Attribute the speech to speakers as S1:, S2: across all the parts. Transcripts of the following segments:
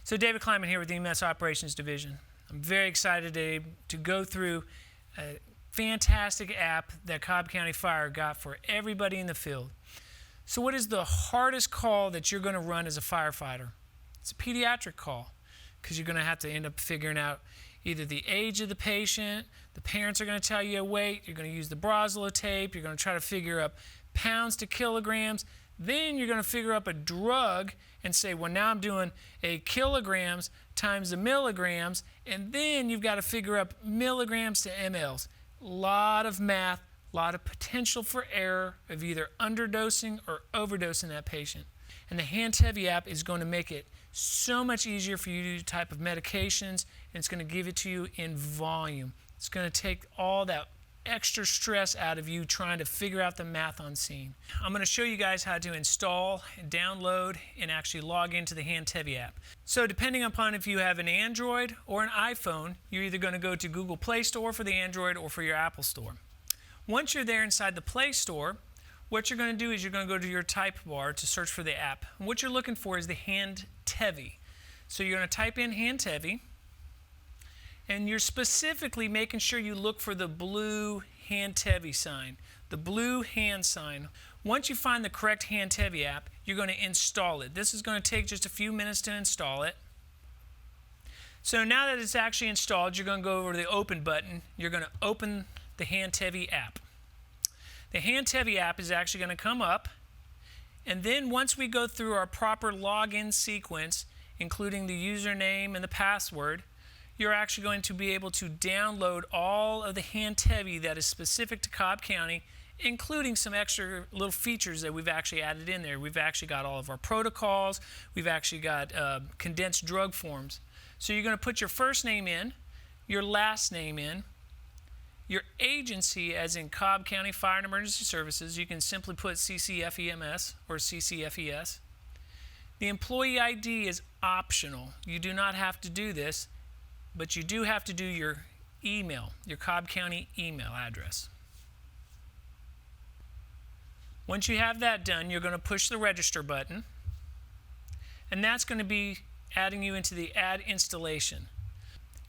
S1: So David Kleiman here with the EMS Operations Division. I'm very excited today to go through a fantastic app that Cobb County Fire got for everybody in the field. So what is the hardest call that you're going to run as a firefighter? It's a pediatric call, because you're going to have to end up figuring out either the age of the patient, the parents are going to tell you a weight, you're going to use the Broslo tape, you're going to try to figure up pounds to kilograms, then you're going to figure up a drug and say, well, now I'm doing a kilograms times the milligrams, and then you've got to figure up milligrams to mLs. A lot of math, a lot of potential for error of either underdosing or overdosing that patient. And the Handtevy app is going to make it so much easier for you to do type of medications, and it's going to give it to you in volume. It's going to take all that extra stress out of you trying to figure out the math on scene. I'm going to show you guys how to install, download, and actually log into the Handtevy app. So depending upon if you have an Android or an iPhone, you're either going to go to Google Play Store for the Android or for your Apple Store. Once you're there inside the Play Store, what you're going to do is you're going to go to your type bar to search for the app. And what you're looking for is the Handtevy. So you're going to type in Handtevy, and you're specifically making sure you look for the blue Handtevy sign, the blue hand sign. Once you find the correct Handtevy app, you're going to install it. This is going to take just a few minutes to install it. So now that it's actually installed, you're going to go over to the Open button. You're going to open the Handtevy app. The Handtevy app is actually going to come up, and then once we go through our proper login sequence, including the username and the password, you're actually going to be able to download all of the Handtevy that is specific to Cobb County, including some extra little features that we've actually added in there. We've actually got all of our protocols. We've actually got condensed drug forms. So you're going to put your first name in, your last name in, your agency, as in Cobb County Fire and Emergency Services. You can simply put CCFEMS or CCFES. The employee ID is optional. You do not have to do this, but you do have to do your email, your Cobb County email address. Once you have that done, you're going to push the register button, and that's going to be adding you into the add installation.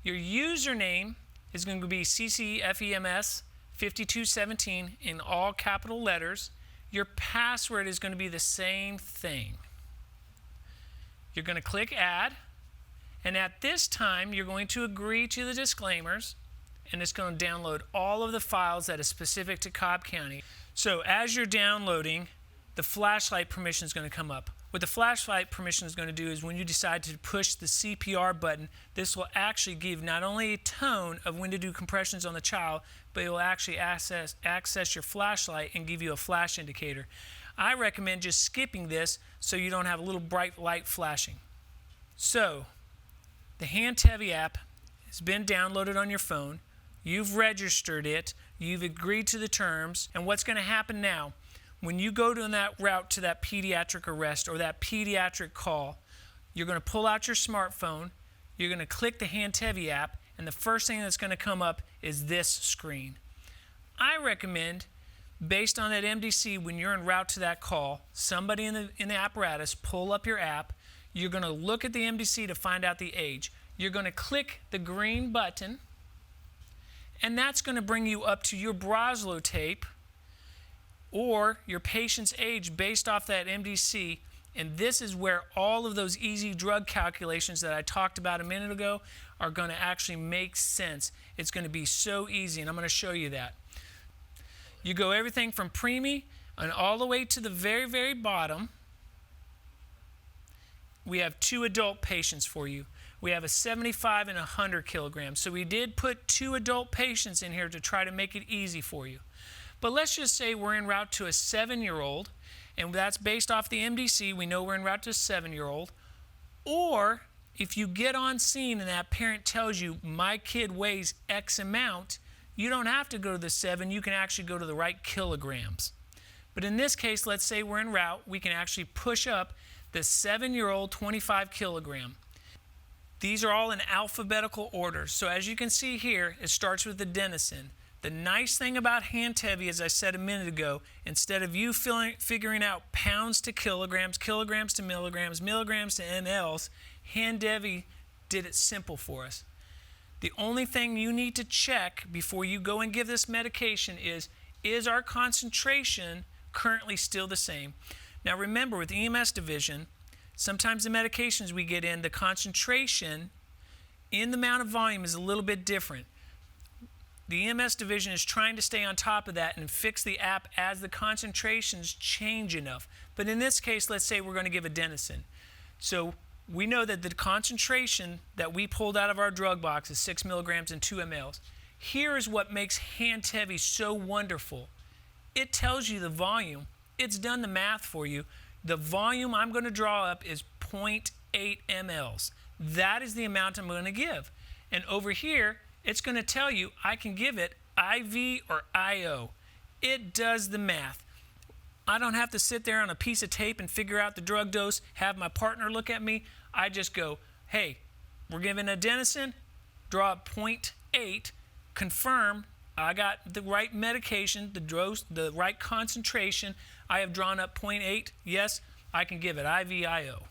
S1: Your username is going to be CCFEMS 5217 in all capital letters. Your password is going to be the same thing. You're going to click add, and at this time you're going to agree to the disclaimers, and it's going to download all of the files that is specific to Cobb County. So as you're downloading, the flashlight permission is going to come up. What the flashlight permission is going to do is when you decide to push the CPR button, this will actually give not only a tone of when to do compressions on the child, but it will actually access your flashlight and give you a flash indicator. I recommend just skipping this so you don't have a little bright light flashing. So the Handtevy app has been downloaded on your phone. You've registered it. You've agreed to the terms. And what's going to happen now, when you go down that route to that pediatric arrest or that pediatric call, you're going to pull out your smartphone, you're going to click the Handtevy app, and the first thing that's going to come up is this screen. I recommend, based on that MDC, when you're en route to that call, somebody in the apparatus, pull up your app. You're going to look at the MDC to find out the age. You're going to click the green button, and that's going to bring you up to your Broslo tape or your patient's age based off that MDC, and this is where all of those easy drug calculations that I talked about a minute ago are going to actually make sense. It's going to be so easy, and I'm going to show you that. You go everything from preemie and all the way to the very, very bottom. We have 2 adult patients for you. We have a 75 and 100 kilograms. So we did put 2 adult patients in here to try to make it easy for you. But let's just say we're en route to a 7-year-old, and that's based off the MDC. We know we're en route to a 7-year-old. Or if you get on scene and that parent tells you, my kid weighs X amount, you don't have to go to the 7. You can actually go to the right kilograms. But in this case, let's say we're en route. We can actually push up the 7-year-old 25 kilogram. These are all in alphabetical order. So as you can see here, it starts with the Denison. The nice thing about Handtevy, as I said a minute ago, instead of you figuring out pounds to kilograms, kilograms to milligrams, milligrams to mLs, Handtevy did it simple for us. The only thing you need to check before you go and give this medication is our concentration currently still the same? Now remember, with EMS division, sometimes the medications we get in, the concentration in the amount of volume is a little bit different. The EMS division is trying to stay on top of that and fix the app as the concentrations change enough. But in this case, let's say we're going to give adenosine. So we know that the concentration that we pulled out of our drug box is 6 milligrams and 2 mLs. Here is what makes Handtevy so wonderful. It tells you the volume. It's done the math for you. The volume I'm going to draw up is 0.8 mLs. That is the amount I'm going to give. And over here, it's going to tell you I can give it IV or IO. It does the math. I don't have to sit there on a piece of tape and figure out the drug dose, have my partner look at me. I just go, hey, we're giving adenosine, draw up 0.8, confirm I got the right medication, the dose, the right concentration. I have drawn up 0.8. Yes, I can give it IV-IO.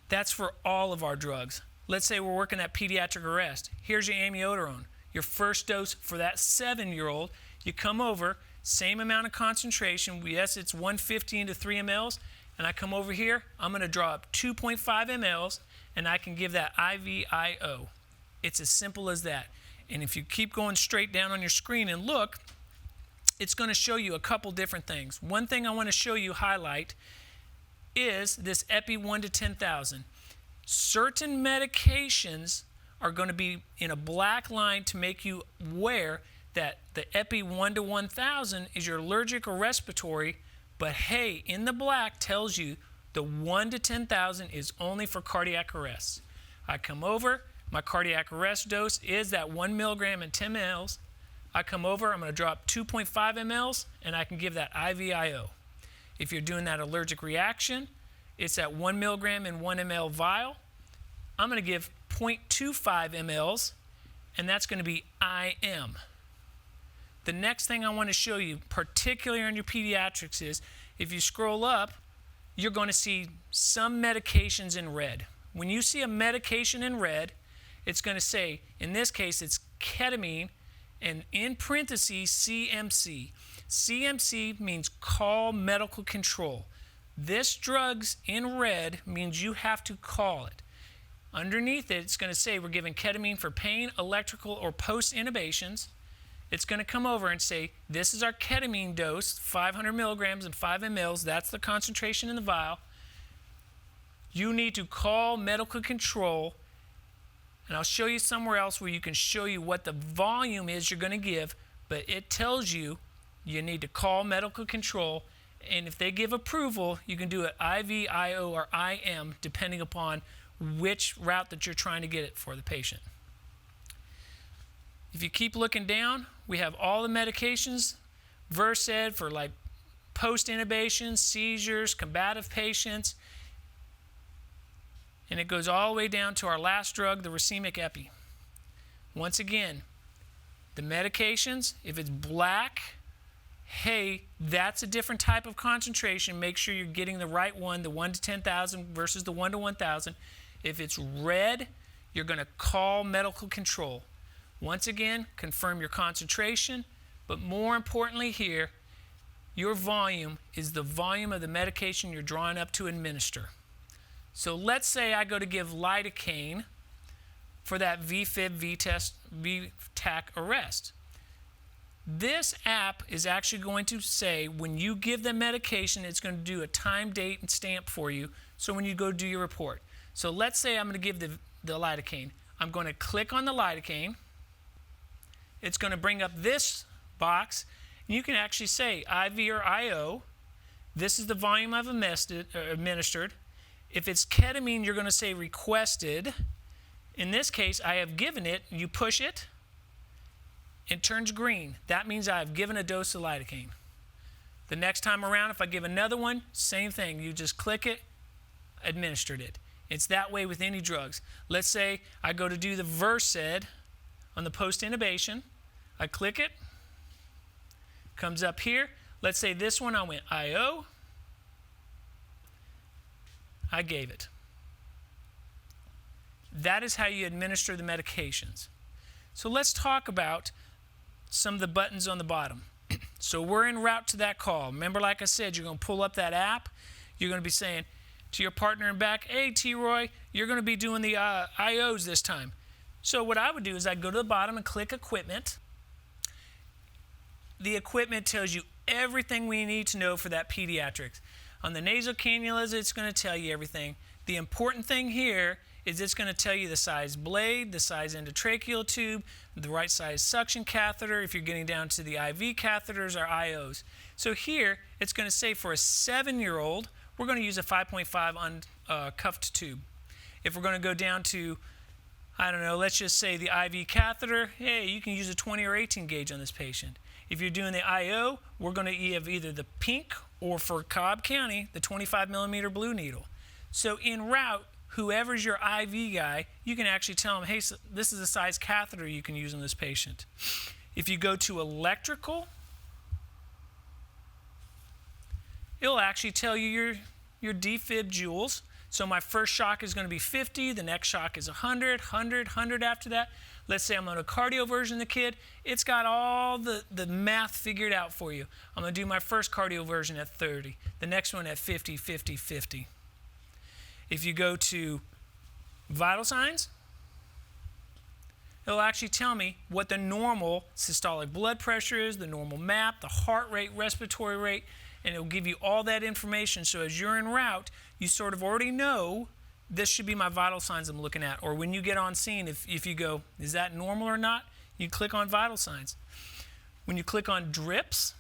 S1: That's for all of our drugs. Let's say we're working at pediatric arrest. Here's your amiodarone, your first dose for that 7-year-old. You come over, same amount of concentration. Yes, it's 150 into 3 mLs. And I come over here, I'm going to draw up 2.5 mLs, and I can give that IV-IO. It's as simple as that. And if you keep going straight down on your screen and look, it's going to show you a couple different things. One thing I want to show you, highlight, is this Epi 1 to 10,000. Certain medications are going to be in a black line to make you aware that the Epi 1 to 1,000 is your allergic or respiratory, but hey, in the black tells you the 1 to 10,000 is only for cardiac arrest. I come over, my cardiac arrest dose is that 1 milligram and 10 mLs. I come over, I'm going to drop 2.5 mLs, and I can give that IV-IO. If you're doing that allergic reaction, it's at 1 milligram and 1 ml vial. I'm going to give 0.25 mLs, and that's going to be IM. The next thing I want to show you, particularly on your pediatrics, is if you scroll up, you're going to see some medications in red. When you see a medication in red, it's going to say, in this case, it's ketamine, and in parentheses, CMC. CMC means call medical control. This drug's in red means you have to call it. Underneath it, it's going to say we're giving ketamine for pain, electrical, or post-intubations. It's going to come over and say, this is our ketamine dose, 500 milligrams and 5 mLs. That's the concentration in the vial. You need to call medical control. And I'll show you somewhere else where you can show you what the volume is you're going to give, but it tells you you need to call medical control, and if they give approval, you can do it IV, IO, or IM, depending upon which route that you're trying to get it for the patient. If you keep looking down, we have all the medications, Versed for like post-intubation, seizures, combative patients, and it goes all the way down to our last drug, the racemic epi. Once again, the medications, if it's black, hey, that's a different type of concentration. Make sure you're getting the right one, the 1 to 10,000 versus the 1 to 1,000. If it's red, you're going to call medical control. Once again, confirm your concentration, but more importantly here, your volume is the volume of the medication you're drawing up to administer. So let's say I go to give lidocaine for that VFib, VTAC arrest. This app is actually going to say when you give the medication, it's going to do a time, date, and stamp for you. So when you go do your report. So let's say I'm going to give the lidocaine. I'm going to click on the lidocaine. It's going to bring up this box. And you can actually say IV or IO. This is the volume I've administered. If it's ketamine, you're going to say requested. In this case, I have given it. You push it. It turns green. That means I have given a dose of lidocaine. The next time around, if I give another one, same thing. You just click it, administered it. It's that way with any drugs. Let's say I go to do the Versed on the post-intubation. I click it, comes up here. Let's say this one I went IO. I gave it. That is how you administer the medications. So let's talk about some of the buttons on the bottom. So we're en route to that call. Remember, like I said, you're going to pull up that app. You're going to be saying to your partner in back, hey, T-Roy, you're going to be doing the IOs this time. So what I would do is I'd go to the bottom and click Equipment. The equipment tells you everything we need to know for that pediatrics. On the nasal cannulas, it's going to tell you everything. The important thing here is it's going to tell you the size blade, the size endotracheal tube, the right size suction catheter, if you're getting down to the IV catheters or IOs. So here, it's going to say for a 7-year-old, we're going to use a 5.5 uncuffed tube. If we're going to go down to, I don't know, let's just say the IV catheter, hey, you can use a 20 or 18 gauge on this patient. If you're doing the IO, we're going to have either the pink or for Cobb County, the 25 millimeter blue needle. So en route, whoever's your IV guy, you can actually tell them, hey, so this is the size catheter you can use on this patient. If you go to electrical, it'll actually tell you your defib joules. So my first shock is going to be 50, the next shock is 100, 100 after that. Let's say I'm on a cardioversion of the kid. It's got all the math figured out for you. I'm going to do my first cardioversion at 30, the next one at 50, 50, 50. If you go to vital signs, it'll actually tell me what the normal systolic blood pressure is, the normal MAP, the heart rate, respiratory rate, and it'll give you all that information. So as you're en route, you sort of already know this should be my vital signs I'm looking at. Or when you get on scene, if you go, is that normal or not? You click on vital signs. When you click on drips,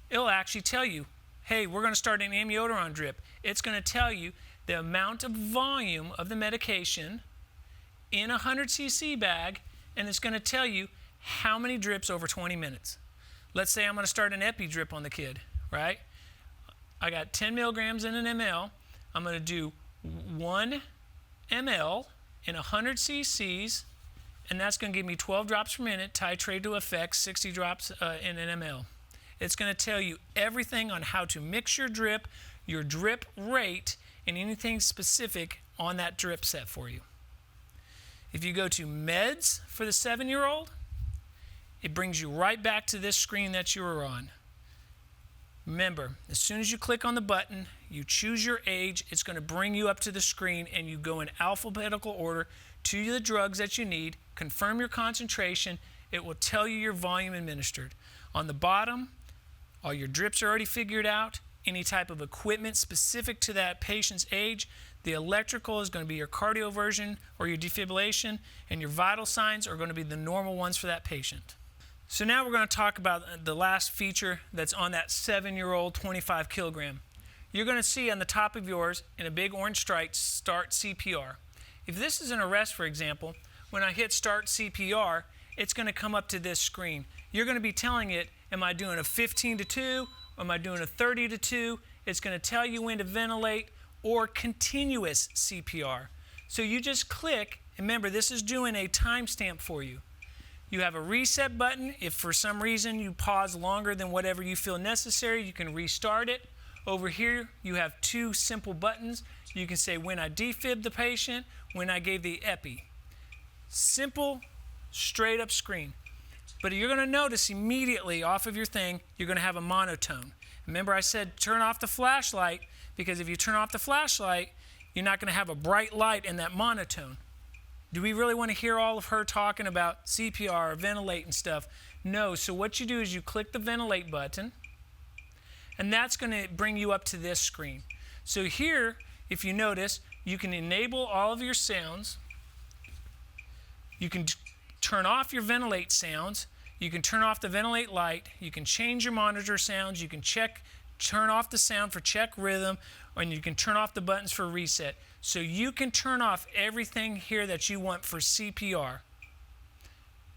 S1: it'll actually tell you, hey, we're going to start an amiodarone drip. It's going to tell you the amount of volume of the medication in a 100 cc bag, and it's going to tell you how many drips over 20 minutes. Let's say I'm going to start an epi drip on the kid, right? I got 10 milligrams in an ml. I'm going to do 1 ml in 100 cc's, and that's going to give me 12 drops per minute, titrate to effect, 60 drops in an ml. It's going to tell you everything on how to mix your drip rate, and anything specific on that drip set for you. If you go to meds for the 7-year-old, it brings you right back to this screen that you were on. Remember, as soon as you click on the button, you choose your age, it's going to bring you up to the screen, and you go in alphabetical order to the drugs that you need, confirm your concentration, it will tell you your volume administered. On the bottom, all your drips are already figured out, any type of equipment specific to that patient's age. The electrical is going to be your cardioversion or your defibrillation, and your vital signs are going to be the normal ones for that patient. So now we're going to talk about the last feature that's on that 7-year-old 25 kilogram. You're going to see on the top of yours in a big orange stripe, start CPR. If this is an arrest, for example, when I hit start CPR, it's going to come up to this screen. You're going to be telling it, am I doing a 15 to 2? Or am I doing a 30 to 2? It's going to tell you when to ventilate, or continuous CPR. So you just click, and remember, this is doing a timestamp for you. You have a reset button. If for some reason you pause longer than whatever you feel necessary, you can restart it. Over here, you have 2 simple buttons. You can say when I defib the patient, when I gave the epi. Simple, straight up screen. But you're going to notice immediately off of your thing, you're going to have a monotone. Remember I said turn off the flashlight, because if you turn off the flashlight, you're not going to have a bright light in that monotone. Do we really want to hear all of her talking about CPR, ventilate and stuff? No, so what you do is you click the ventilate button, and that's going to bring you up to this screen. So here, if you notice, you can enable all of your sounds. You can turn off your ventilate sounds. You can turn off the ventilate light. You can change your monitor sounds. You can turn off the sound for check rhythm, and you can turn off the buttons for reset. So you can turn off everything here that you want for CPR.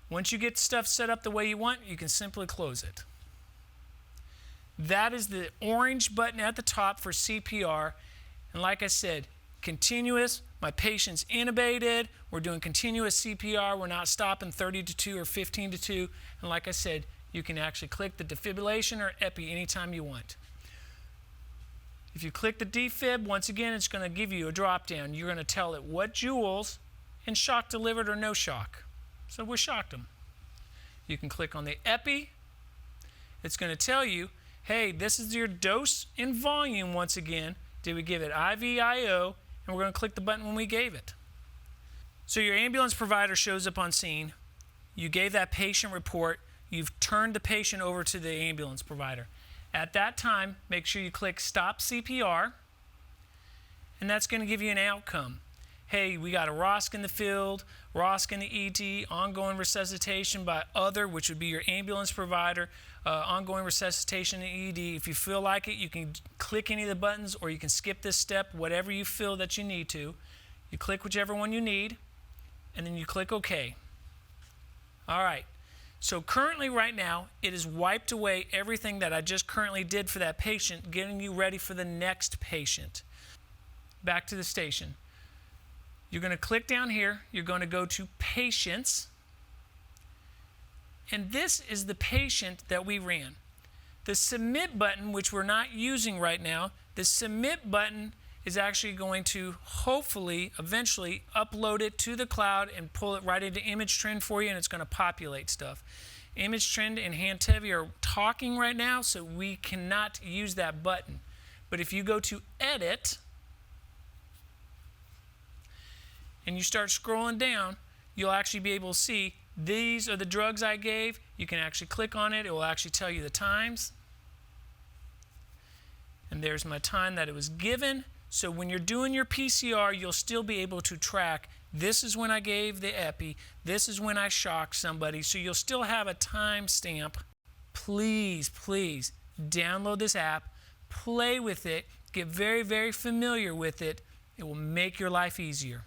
S1: Once you get stuff set up the way you want, you can simply close it. That is the orange button at the top for CPR. And like I said, continuous. My patient's intubated. We're doing continuous CPR. We're not stopping 30 to 2 or 15 to 2. And like I said, you can actually click the defibrillation or epi anytime you want. If you click the defib, once again, it's going to give you a drop down. You're going to tell it what joules and shock delivered or no shock. So we shocked them. You can click on the epi. It's going to tell you, hey, this is your dose and volume once again. Did we give it IVIO? And we're going to click the button when we gave it. So your ambulance provider shows up on scene. You gave that patient report. You've turned the patient over to the ambulance provider. At that time, make sure you click Stop CPR, and that's going to give you an outcome. Hey, we got a ROSC in the field, ROSC in the ED, ongoing resuscitation by other, which would be your ambulance provider, ongoing resuscitation in ED. If you feel like it, you can click any of the buttons or you can skip this step, whatever you feel that you need to. You click whichever one you need, and then you click OK. All right. So currently right now, it has wiped away everything that I just currently did for that patient, getting you ready for the next patient. Back to the station. You're going to click down here. You're going to go to Patients. And this is the patient that we ran. The Submit button, which we're not using right now, the Submit button is actually going to hopefully eventually upload it to the cloud and pull it right into ImageTrend for you, and it's going to populate stuff. ImageTrend and Handtevy are talking right now, so we cannot use that button. But if you go to Edit and you start scrolling down, you'll actually be able to see these are the drugs I gave. You can actually click on it. It will actually tell you the times. And there's my time that it was given. So when you're doing your PCR, you'll still be able to track, this is when I gave the epi, this is when I shocked somebody, so you'll still have a time stamp. Please, please download this app, play with it, get very, very familiar with it. It will make your life easier.